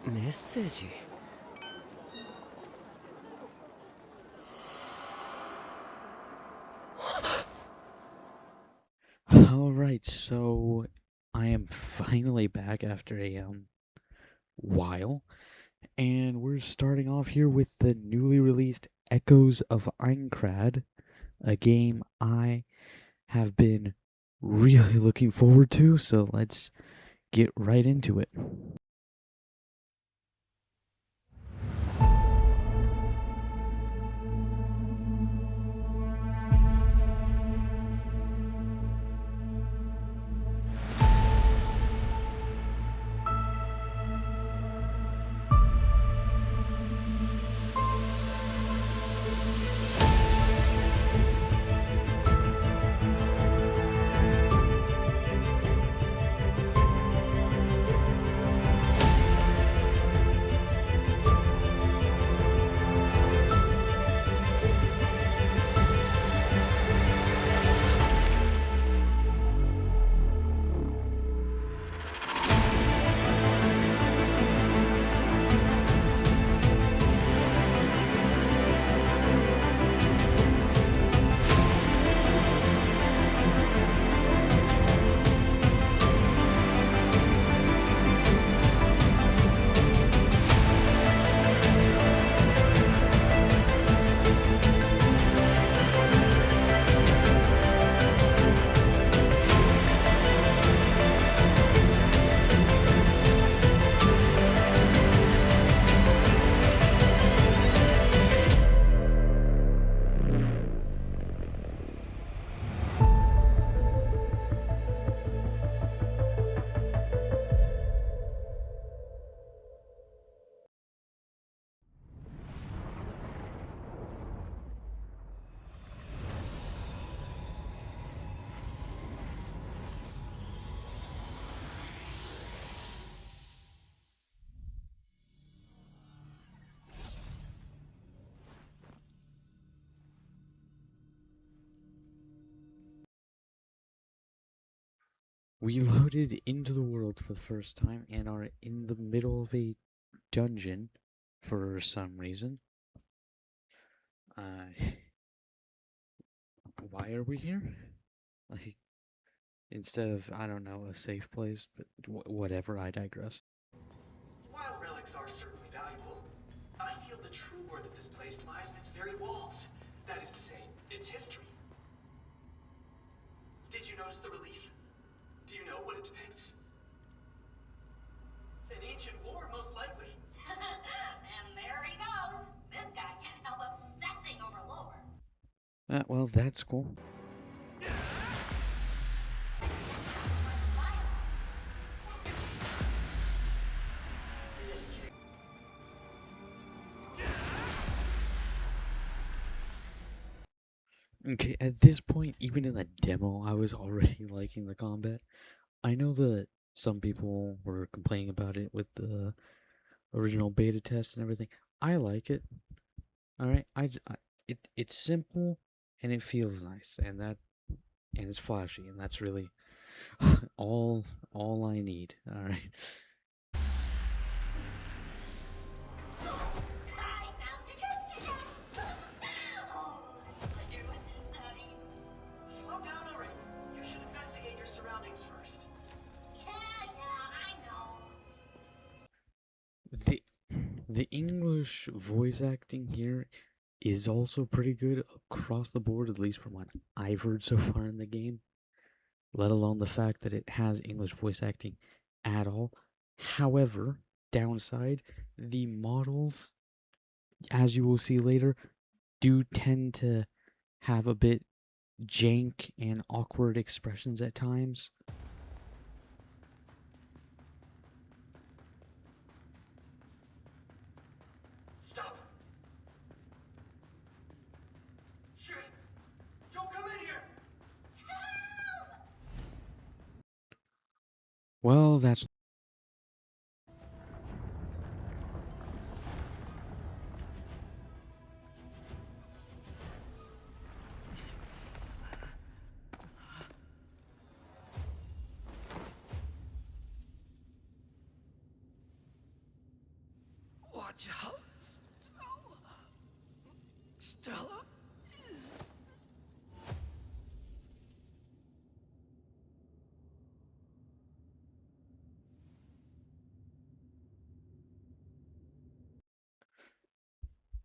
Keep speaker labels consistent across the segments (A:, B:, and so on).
A: メッセージ。
B: Alright, so I am finally back after a while, and we're starting off here with the newly released Echoes of Aincrad, a game I have been really looking forward to, so let's get right into it. We loaded into the world for the first time and are in the middle of a dungeon for some reason. Uh, why are we here? Like, instead of, I don't know, a safe place, but whatever, I digress.
C: While relics are certainly valuable, I feel the true worth of this place lies in its very walls. That is to say, its history. Did you notice the relief? Do you know what it depicts? An ancient war, most likely.
D: And there he goes. This guy can't help obsessing over lore.
B: Well, that's cool. Okay, at this point, even in the demo, I was already liking the combat. I know that some people were complaining about it with the original beta test and everything. I like it. All right, it's simple and it feels nice, and it's flashy, and that's really all I need. All right.
D: I found the treasure. Oh, let's wonder what's inside.
C: Slow down already. You should investigate your surroundings first.
D: Yeah, I know.
B: The English voice acting here is also pretty good across the board, at least from what I've heard so far in the game. Let alone the fact that it has English voice acting at all. However, downside, the models, as you will see later, do tend to have a bit jank and awkward expressions at times.
C: Stop! Shit! Don't come in here!
D: Help!
B: Well, that's
C: Stella is...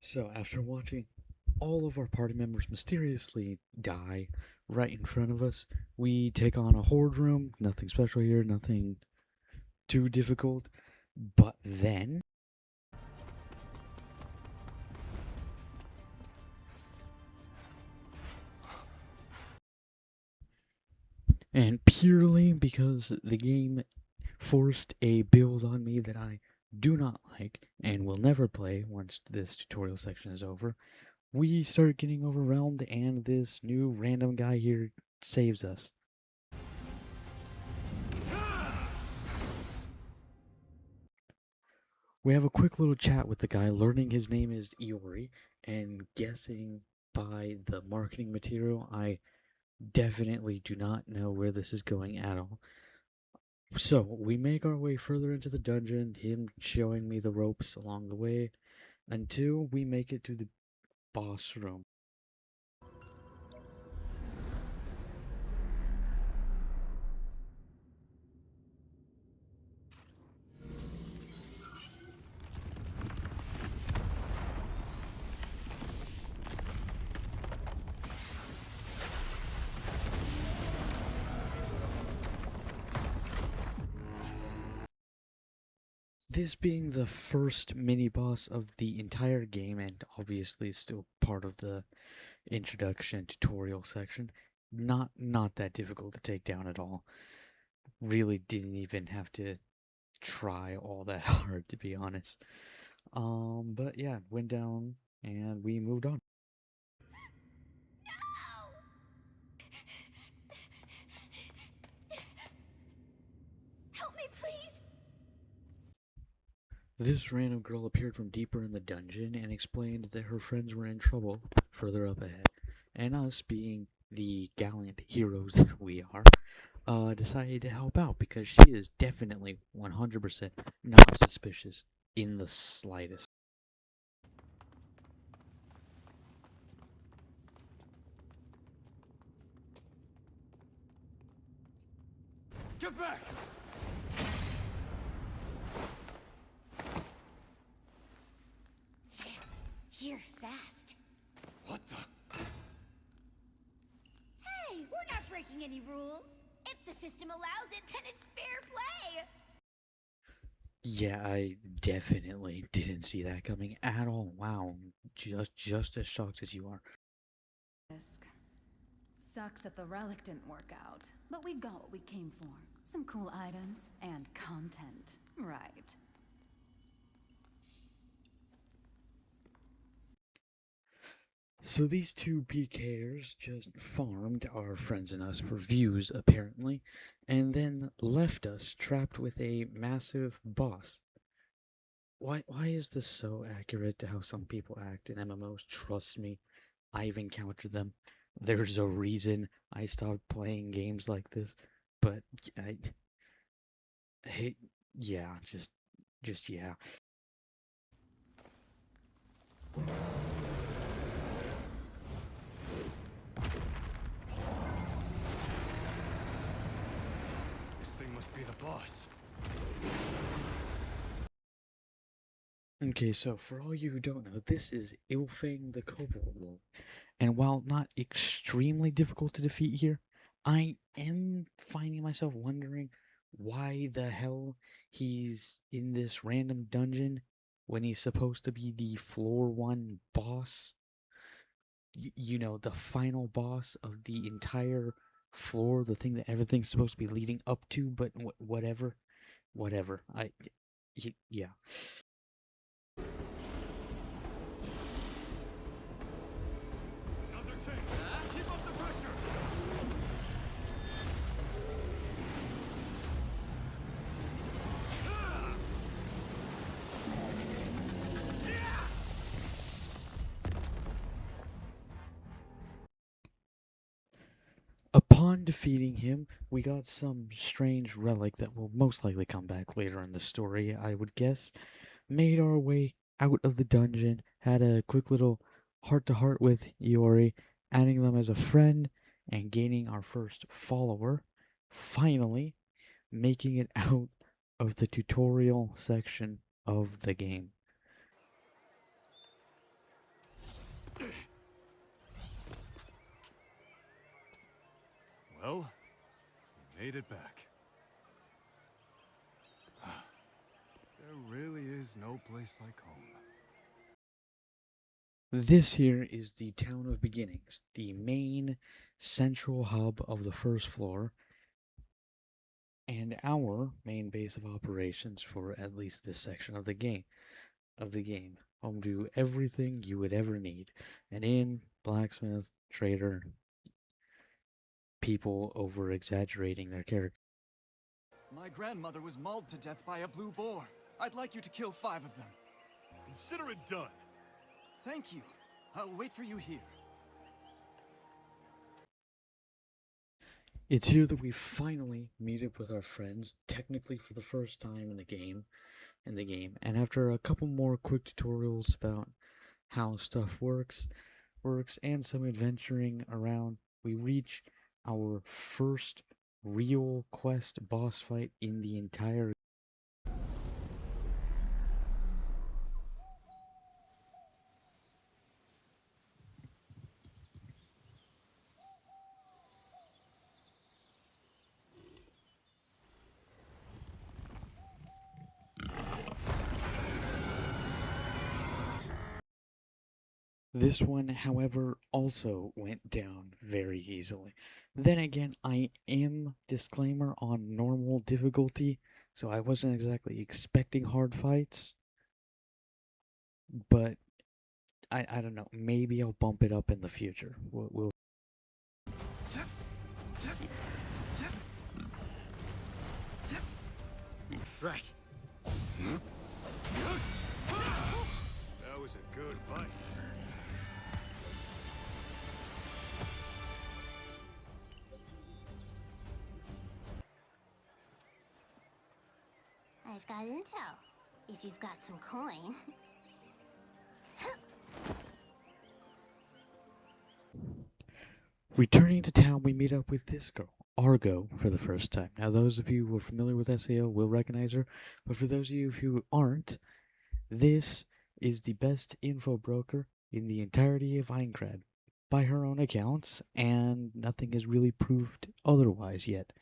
B: So, after watching all of our party members mysteriously die right in front of us, we take on a horde room. Nothing special here, nothing too difficult. But then, and purely because the game forced a build on me that I do not like and will never play once this tutorial section is over, we start getting overwhelmed, and this new random guy here saves us. We have a quick little chat with the guy, learning his name is Iori, and guessing by the marketing material, I definitely do not know where this is going at all. So, we make our way further into the dungeon, him showing me the ropes along the way, until we make it to the boss room. This being the first mini boss of the entire game, and obviously still part of the introduction tutorial section, not that difficult to take down at all. Really didn't even have to try all that hard, to be honest. But yeah, went down and we moved on.
D: Help me, please!
B: This random girl appeared from deeper in the dungeon and explained that her friends were in trouble further up ahead, and us, being the gallant heroes that we are, decided to help out because she is definitely 100% not suspicious in the slightest.
C: Get back!
D: Damn, you're fast.
C: What the...
D: Hey, we're not breaking any rules. If the system allows it, then it's fair play.
B: Yeah, I definitely didn't see that coming at all. Wow, just as shocked as you are.
A: Sucks that the relic didn't work out, but we got what we came for. Some cool items and content, right?
B: So these two PKers just farmed our friends and us for views, apparently, and then left us trapped with a massive boss. Why is this so accurate to how some people act in MMOs? Trust me, I've encountered them. There's a reason I stopped playing games like this, but I yeah, just yeah.
C: This thing must be the boss.
B: Okay, so for all you who don't know, this is Ilfang the Kobold Lord. And while not extremely difficult to defeat here, I am finding myself wondering why the hell he's in this random dungeon when he's supposed to be the floor 1 boss. You know, the final boss of the entire floor, the thing that everything's supposed to be leading up to, but whatever. Whatever. Yeah.
C: Another thing! Keep up the pressure!
B: Upon defeating him, we got some strange relic that will most likely come back later in the story, I would guess. Made our way out of the dungeon, had a quick little heart-to-heart with Iori, adding them as a friend, and gaining our first follower. Finally, making it out of the tutorial section of the game.
E: Well, we made it back. There really is no place like home.
B: This here is the Town of Beginnings, the main central hub of the first floor, and our main base of operations for at least this section of the game. Home to everything you would ever need: an inn, blacksmith, trader, people over exaggerating their character.
F: My grandmother was mauled to death by a blue boar. I'd like you to kill 5 of them.
E: Consider it done.
F: Thank you. I'll wait for you here.
B: It's here that we finally meet up with our friends, technically for the first time in the game, and after a couple more quick tutorials about how stuff works, and some adventuring around, we reach our first real quest boss fight in the entire. This one, however, also went down very easily. Then again, I am, disclaimer, on normal difficulty, so I wasn't exactly expecting hard fights. But I don't know, maybe I'll bump it up in the future. We'll
F: Right.
E: That was a good fight.
D: I've got intel. If you've got some coin.
B: Returning to town, we meet up with this girl, Argo, for the first time. Now, those of you who are familiar with SAO will recognize her, but for those of you who aren't, this is the best info broker in the entirety of Aincrad, by her own accounts, and nothing has really proved otherwise yet.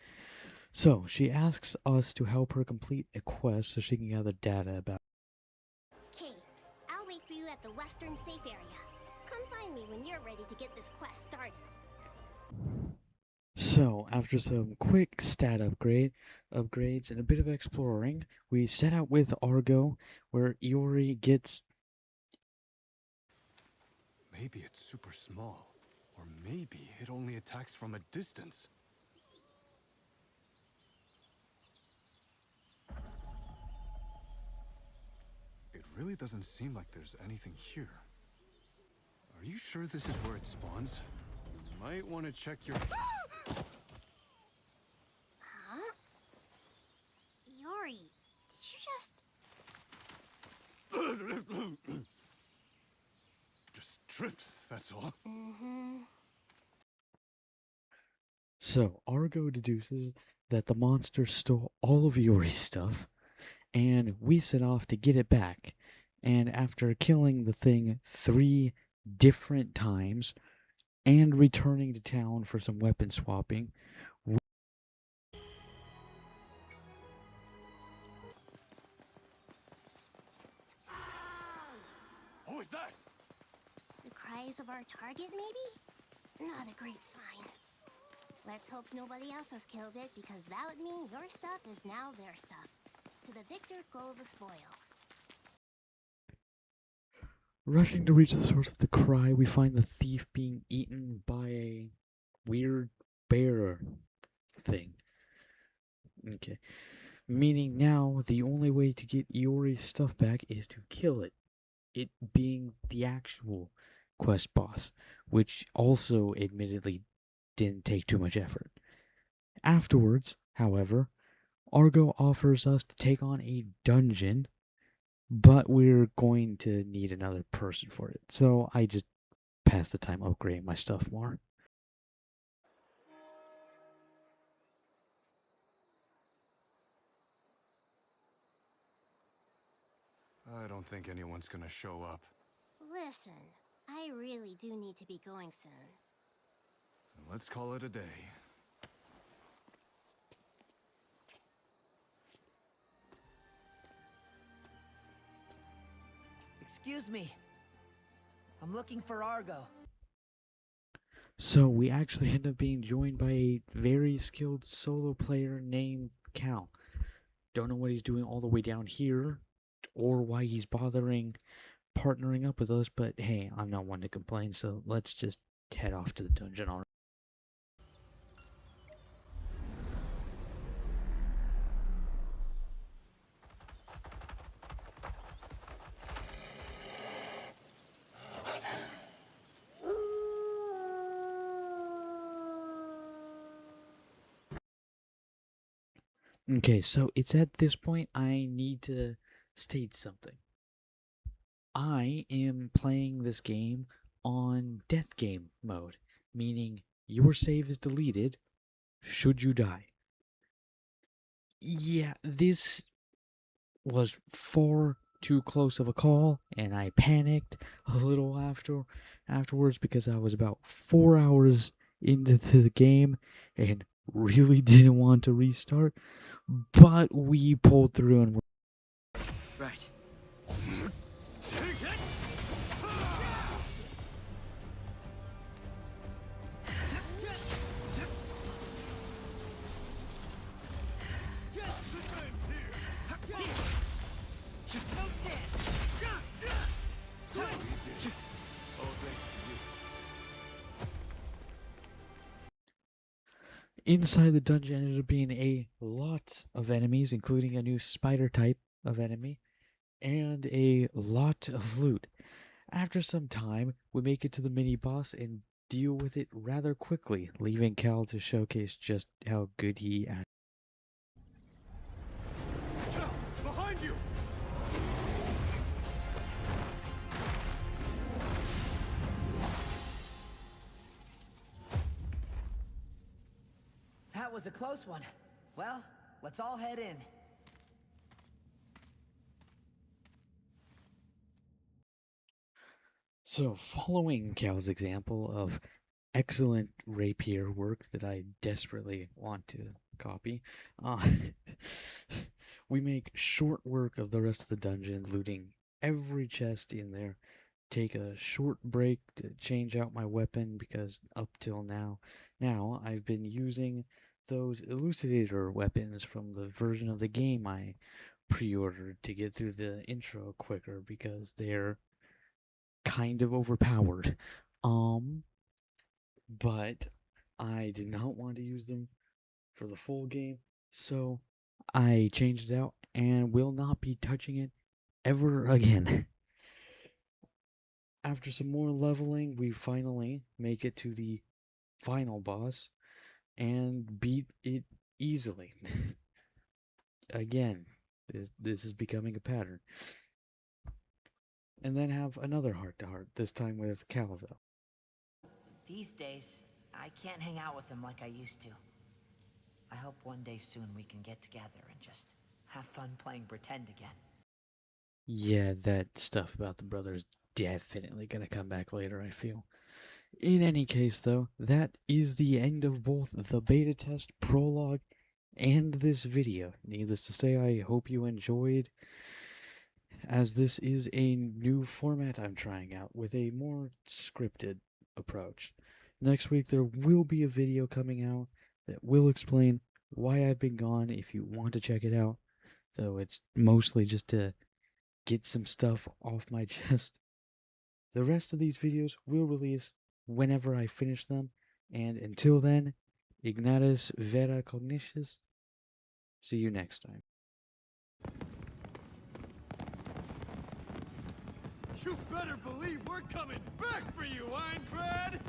B: So, she asks us to help her complete a quest so she can gather data about.
D: Okay, I'll wait for you at the western safe area. Come find me when you're ready to get this quest started.
B: So, after some quick stat upgrades, and a bit of exploring, we set out with Argo, where Iori gets.
E: Maybe it's super small. Or maybe it only attacks from a distance. It really doesn't seem like there's anything here. Are you sure this is where it spawns? You might want to check your...
D: Huh? Yori, did you just...
E: Just tripped, that's all.
B: So, Argo deduces that the monster stole all of Iori's stuff, and we set off to get it back. And after killing the thing 3 different times, and returning to town for some weapon swapping,
E: What was that?
D: The cries of our target, maybe? Not a great sign. Let's hope nobody else has killed it, because that would mean your stuff is now their stuff. To the victor go the spoils.
B: rushing to reach the source of the cry, we find the thief being eaten by a weird bear thing. Okay. Meaning now the only way to get Iori's stuff back is to kill it. It being the actual quest boss, which also admittedly didn't take too much effort. Afterwards, however, Argo offers us to take on a dungeon but we're going to need another person for it. So I just pass the time upgrading my stuff more.
E: I don't think anyone's gonna show up.
D: Listen, I really do need to be going soon.
E: Let's call it a day.
G: Excuse me. I'm looking for Argo.
B: So we actually end up being joined by a very skilled solo player named Cal. Don't know what he's doing all the way down here, or why he's bothering partnering up with us, but hey, I'm not one to complain, so let's just head off to the dungeon already. Okay, so it's at this point I need to state something. I am playing this game on death game mode, meaning your save is deleted should you die. Yeah, this was far too close of a call, and I panicked a little afterwards because I was about 4 hours into the game and really didn't want to restart, but we pulled through and
G: Right.
B: inside the dungeon ended up being a lot of enemies, including a new spider type of enemy, and a lot of loot. After some time, we make it to the mini boss and deal with it rather quickly, leaving Cal to showcase just how good he is.
E: Behind you!
G: That was a close one. Well, let's all head in.
B: So, following Cal's example of excellent rapier work that I desperately want to copy, we make short work of the rest of the dungeon, looting every chest in there. Take a short break to change out my weapon because up till now I've been using those elucidator weapons from the version of the game I pre-ordered to get through the intro quicker because they're kind of overpowered. But I did not want to use them for the full game, so I changed it out and will not be touching it ever again. After some more leveling, we finally make it to the final boss and beat it easily. Again, this is becoming a pattern. And then have another heart-to-heart, this time with Cal, though.
G: These days, I can't hang out with him like I used to. I hope one day soon we can get together and just have fun playing pretend again.
B: Yeah, that stuff about the brothers definitely gonna come back later, I feel. In any case, though, that is the end of both the beta test prologue and this video. Needless to say, I hope you enjoyed, as this is a new format I'm trying out with a more scripted approach. Next week, there will be a video coming out that will explain why I've been gone if you want to check it out, though it's mostly just to get some stuff off my chest. The rest of these videos will release whenever I finish them, and until then, ignatus vera cognitus. See you next time.
E: You better believe we're coming back for you, Aincrad!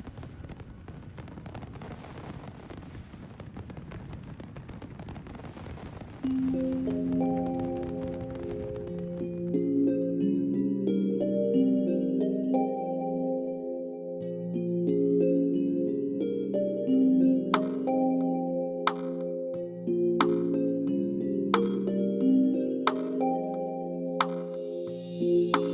H: you.